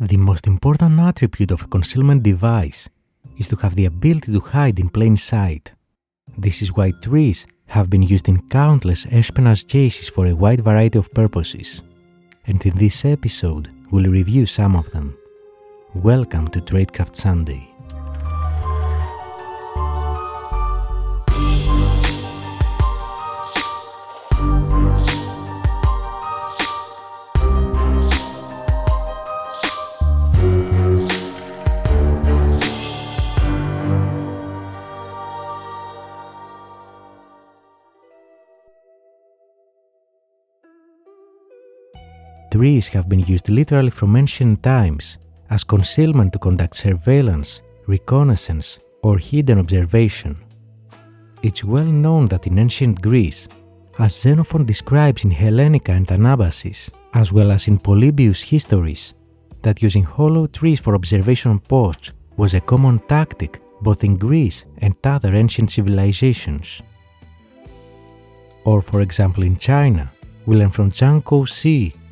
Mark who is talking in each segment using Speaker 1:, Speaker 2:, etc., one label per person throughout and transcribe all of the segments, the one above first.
Speaker 1: The most important attribute of a concealment device is to have the ability to hide in plain sight. This is why trees have been used in countless espionage cases for a wide variety of purposes. And in this episode, we'll review some of them. Welcome to Tradecraft Sunday. Trees have been used literally from ancient times as concealment to conduct surveillance, reconnaissance, or hidden observation. It's well known that in ancient Greece, as Xenophon describes in Hellenica and Anabasis, as well as in Polybius' Histories, that using hollow trees for observation posts was a common tactic both in Greece and other ancient civilizations. Or for example in China, we learn from Zhan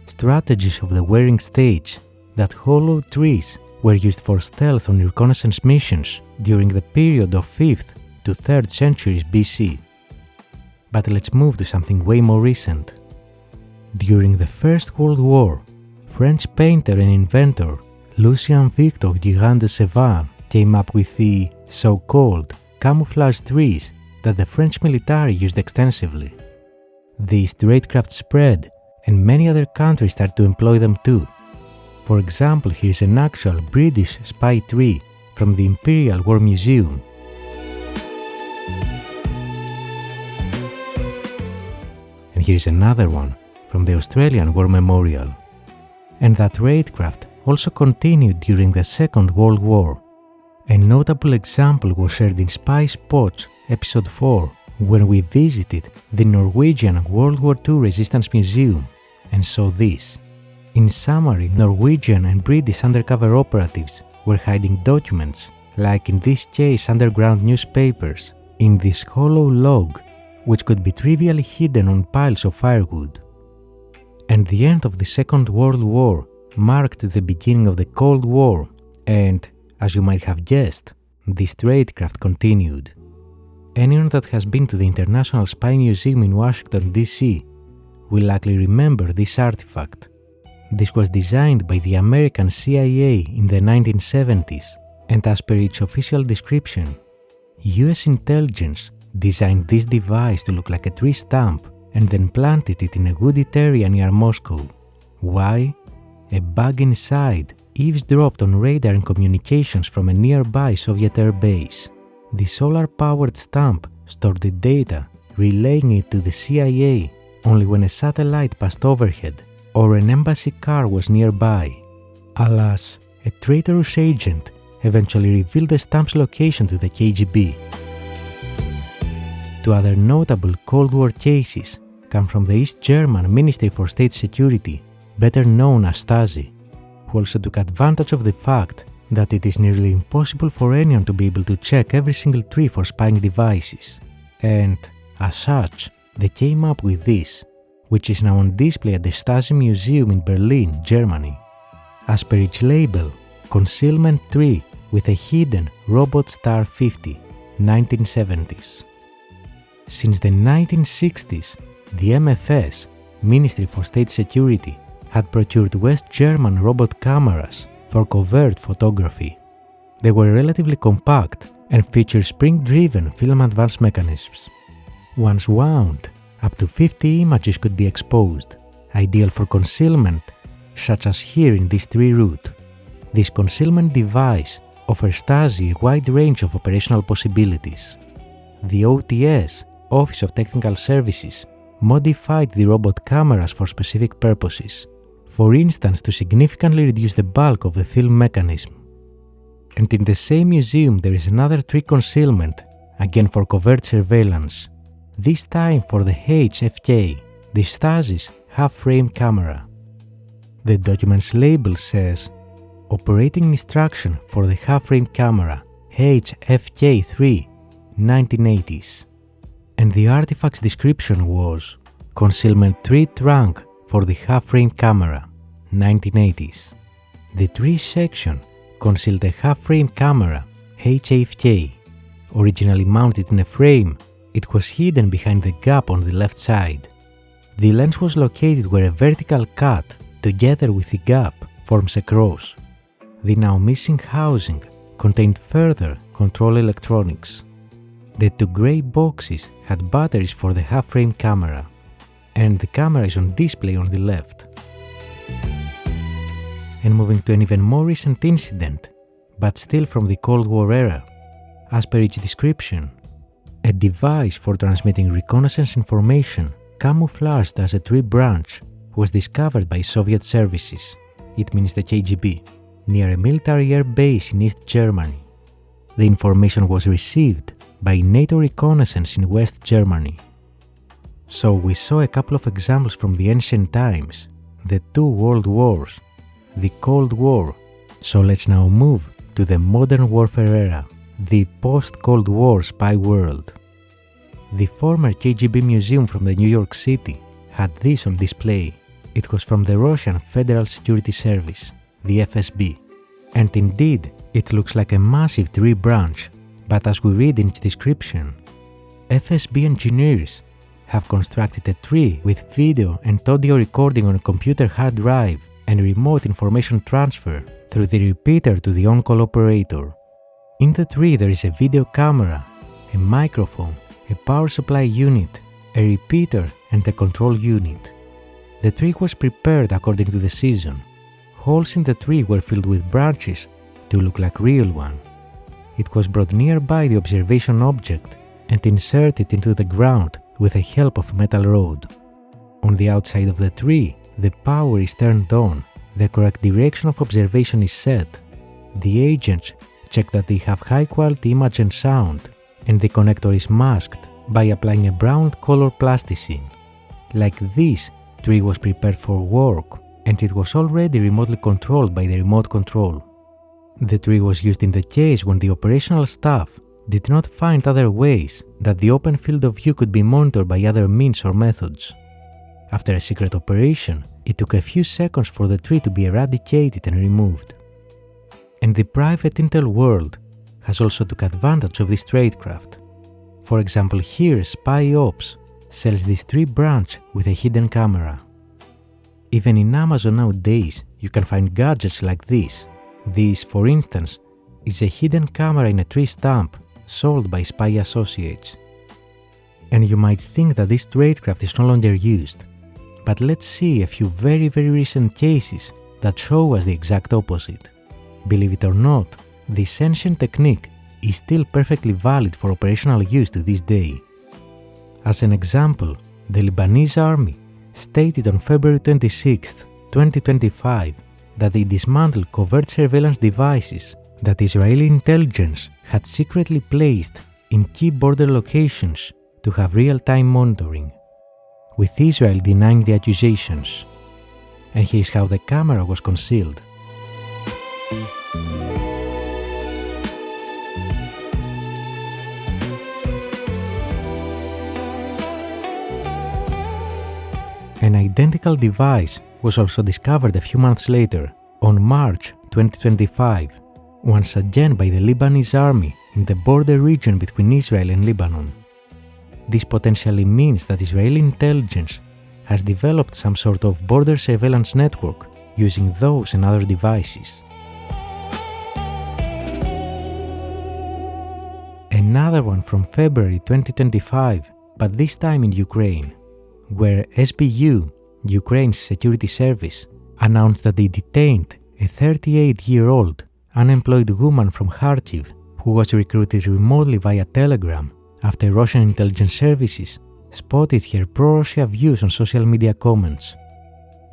Speaker 1: Strategies of the Wearing Stage that hollow trees were used for stealth on reconnaissance missions during the period of 5th to 3rd centuries BC. But let's move to something way more recent. During the First World War, French painter and inventor Lucien Victor Zhan de Zhan came up with the so-called camouflage trees that the French military used extensively. These tradecraft spread, and many other countries start to employ them too. For example, here's an actual British spy tree from the Imperial War Museum. And here's another one from the Australian War Memorial. And that tradecraft also continued during the Second World War. A notable example was shared in Spy Spots Episode 4, when we visited the Norwegian World War II Resistance Museum and saw this. In summary, Norwegian and British undercover operatives were hiding documents, like in this case underground newspapers, in this hollow log, which could be trivially hidden on piles of firewood. And the end of the Second World War marked the beginning of the Cold War, and, as you might have guessed, this tradecraft continued. Anyone that has been to the International Spy Museum in Washington, D.C. will likely remember this artifact. This was designed by the American CIA in the 1970s, and as per its official description, US intelligence designed this device to look like a tree stump and then planted it in a wooded area near Moscow. Why? A bug inside eavesdropped on radar and communications from a nearby Soviet air base. The solar-powered stump stored the data, relaying it to the CIA only when a satellite passed overhead or an embassy car was nearby. Alas, a traitorous agent eventually revealed the stamp's location to the KGB. Two other notable Cold War cases come from the East German Ministry for State Security, better known as Stasi, who also took advantage of the fact that it is nearly impossible for anyone to be able to check every single tree for spying devices. And, as such, they came up with this, which is now on display at the Stasi Museum in Berlin, Germany. As per its label, Concealment Tree with a Hidden Robot Star 50, 1970s. Since the 1960s, the MFS, Ministry for State Security, had procured West German robot cameras for covert photography. They were relatively compact and featured spring-driven film advance mechanisms. Once wound, up to 50 images could be exposed, ideal for concealment, such as here in this tree root. This concealment device offers Stasi a wide range of operational possibilities. The OTS, Office of Technical Services, modified the robot cameras for specific purposes, for instance to significantly reduce the bulk of the film mechanism. And in the same museum there is another tree concealment, again for covert surveillance, this time for the HFK, the Stasi's half-frame camera. The document's label says, Operating Instruction for the Half-Frame Camera, HFK3, 1980s. And the artifact's description was, Concealment Tree Trunk for the Half-Frame Camera, 1980s. The tree section concealed a half-frame camera, HFK. Originally mounted in a frame, it was hidden behind the gap on the left side. The lens was located where a vertical cut, together with the gap, forms a cross. The now missing housing contained further control electronics. The two grey boxes had batteries for the half-frame camera, and the camera is on display on the left. And moving to an even more recent incident, but still from the Cold War era, as per its description, a device for transmitting reconnaissance information camouflaged as a tree branch was discovered by Soviet services, it means the KGB, near a military air base in East Germany. The information was received by NATO reconnaissance in West Germany. So we saw a couple of examples from the ancient times, the two world wars, the Cold War. So let's now move to the modern warfare era, the post-Cold War spy world. The former KGB museum from the New York City had this on display. It was from the Russian Federal Security Service, the FSB. And indeed, it looks like a massive tree branch, but as we read in its description, FSB engineers have constructed a tree with video and audio recording on a computer hard drive and remote information transfer through the repeater to the on-call operator. In the tree there is a video camera, a microphone, a power supply unit, a repeater and a control unit. The tree was prepared according to the season. Holes in the tree were filled with branches to look like real one. It was brought nearby the observation object and inserted into the ground with the help of a metal rod. On the outside of the tree, the power is turned on, the correct direction of observation is set. The agents check that they have high-quality image and sound, and the connector is masked by applying a brown color plasticine. Like this, tree was prepared for work, and it was already remotely controlled by the remote control. The tree was used in the case when the operational staff did not find other ways that the open field of view could be monitored by other means or methods. After a secret operation, it took a few seconds for the tree to be eradicated and removed. And the private intel world has also took advantage of this tradecraft. For example, here Spy Ops sells this tree branch with a hidden camera. Even in Amazon nowadays, you can find gadgets like this. This, for instance, is a hidden camera in a tree stump sold by Spy Associates. And you might think that this tradecraft is no longer used, but let's see a few very recent cases that show us the exact opposite. Believe it or not, this ancient technique is still perfectly valid for operational use to this day. As an example, the Lebanese army stated on February 26, 2025, that they dismantled covert surveillance devices that Israeli intelligence had secretly placed in key border locations to have real-time monitoring, with Israel denying the accusations. And here's how the camera was concealed. An identical device was also discovered a few months later, on March 2025, once again by the Lebanese army in the border region between Israel and Lebanon. This potentially means that Israeli intelligence has developed some sort of border surveillance network using those and other devices. Another one from February 2025, but this time in Ukraine, where SBU, Ukraine's security service, announced that they detained a 38-year-old unemployed woman from Kharkiv who was recruited remotely via Telegram after Russian intelligence services spotted her pro-Russia views on social media comments.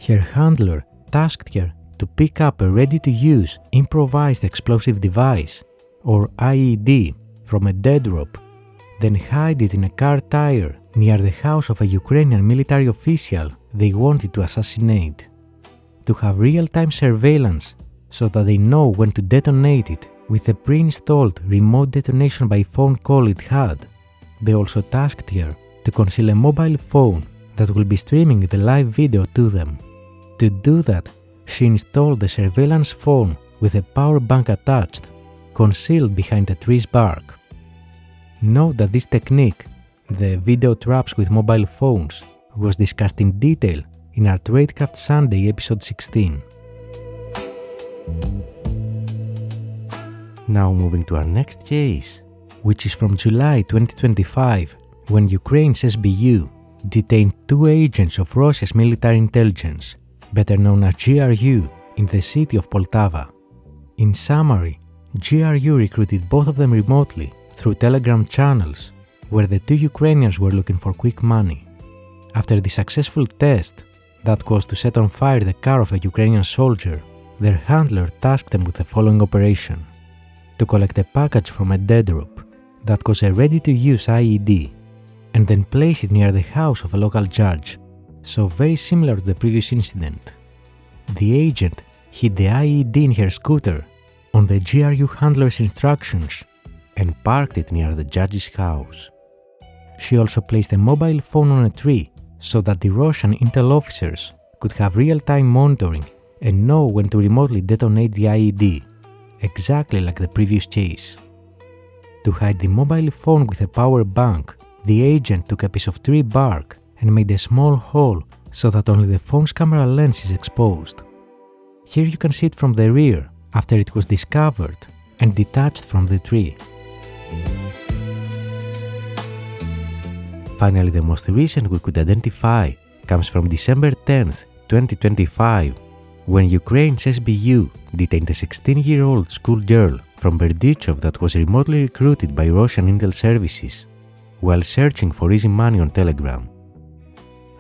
Speaker 1: Her handler tasked her to pick up a ready-to-use improvised explosive device, or IED, from a dead rope, then hide it in a car tire near the house of a Ukrainian military official they wanted to assassinate. To have real-time surveillance so that they know when to detonate it with a pre-installed remote detonation by phone call it had, they also tasked her to conceal a mobile phone that will be streaming the live video to them. To do that, she installed the surveillance phone with a power bank attached, concealed behind a tree's bark. Note that this technique, the video traps with mobile phones, was discussed in detail in our Tradecraft Sunday episode 16. Now moving to our next case, which is from July 2025, when Ukraine's SBU detained 2 agents of Russia's military intelligence, better known as GRU, in the city of Poltava. In summary, GRU recruited both of them remotely through Telegram channels, where the 2 Ukrainians were looking for quick money. After the successful test that caused to set on fire the car of a Ukrainian soldier, their handler tasked them with the following operation: to collect a package from a dead drop that was a ready-to-use IED, and then place it near the house of a local judge, so very similar to the previous incident. The agent hid the IED in her scooter on the GRU handler's instructions and parked it near the judge's house. She also placed a mobile phone on a tree so that the Russian intel officers could have real-time monitoring and know when to remotely detonate the IED, exactly like the previous case. To hide the mobile phone with a power bank, the agent took a piece of tree bark and made a small hole so that only the phone's camera lens is exposed. Here you can see it from the rear after it was discovered and detached from the tree. Finally, the most recent we could identify comes from December 10th, 2025, when Ukraine's SBU detained a 16-year-old schoolgirl from Berdychov that was remotely recruited by Russian intel services while searching for easy money on Telegram.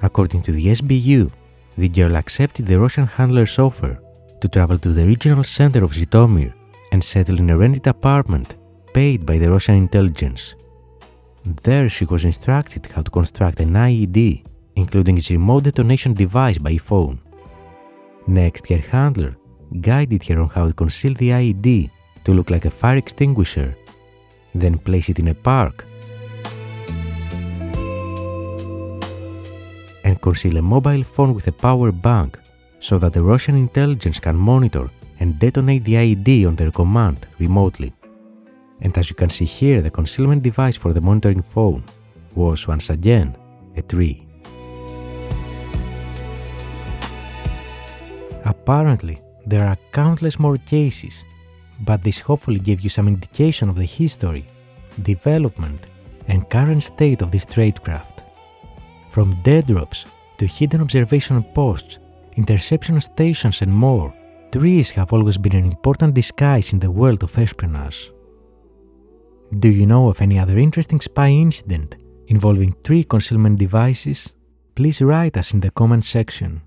Speaker 1: According to the SBU, the girl accepted the Russian handler's offer to travel to the regional center of Zhytomyr and settle in a rented apartment paid by the Russian intelligence. There she was instructed how to construct an IED, including its remote detonation device by phone. Next, her handler guided her on how to conceal the IED to look like a fire extinguisher, then place it in a park, and conceal a mobile phone with a power bank so that the Russian intelligence can monitor and detonate the IED on their command remotely. And as you can see here, the concealment device for the monitoring phone was once again a tree. Apparently, there are countless more cases, but this hopefully gave you some indication of the history, development, and current state of this tradecraft. From dead drops to hidden observation posts, interception stations, and more, trees have always been an important disguise in the world of espionage. Do you know of any other interesting spy incident involving tree concealment devices? Please write us in the comment section.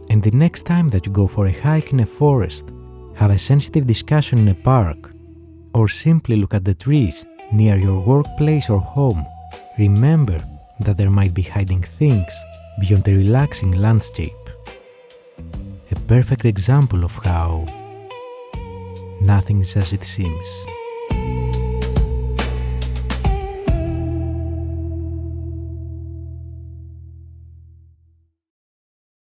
Speaker 1: And the next time that you go for a hike in a forest, have a sensitive discussion in a park, or simply look at the trees near your workplace or home, remember that there might be hiding things beyond the relaxing landscape. A perfect example of how nothing is as it seems.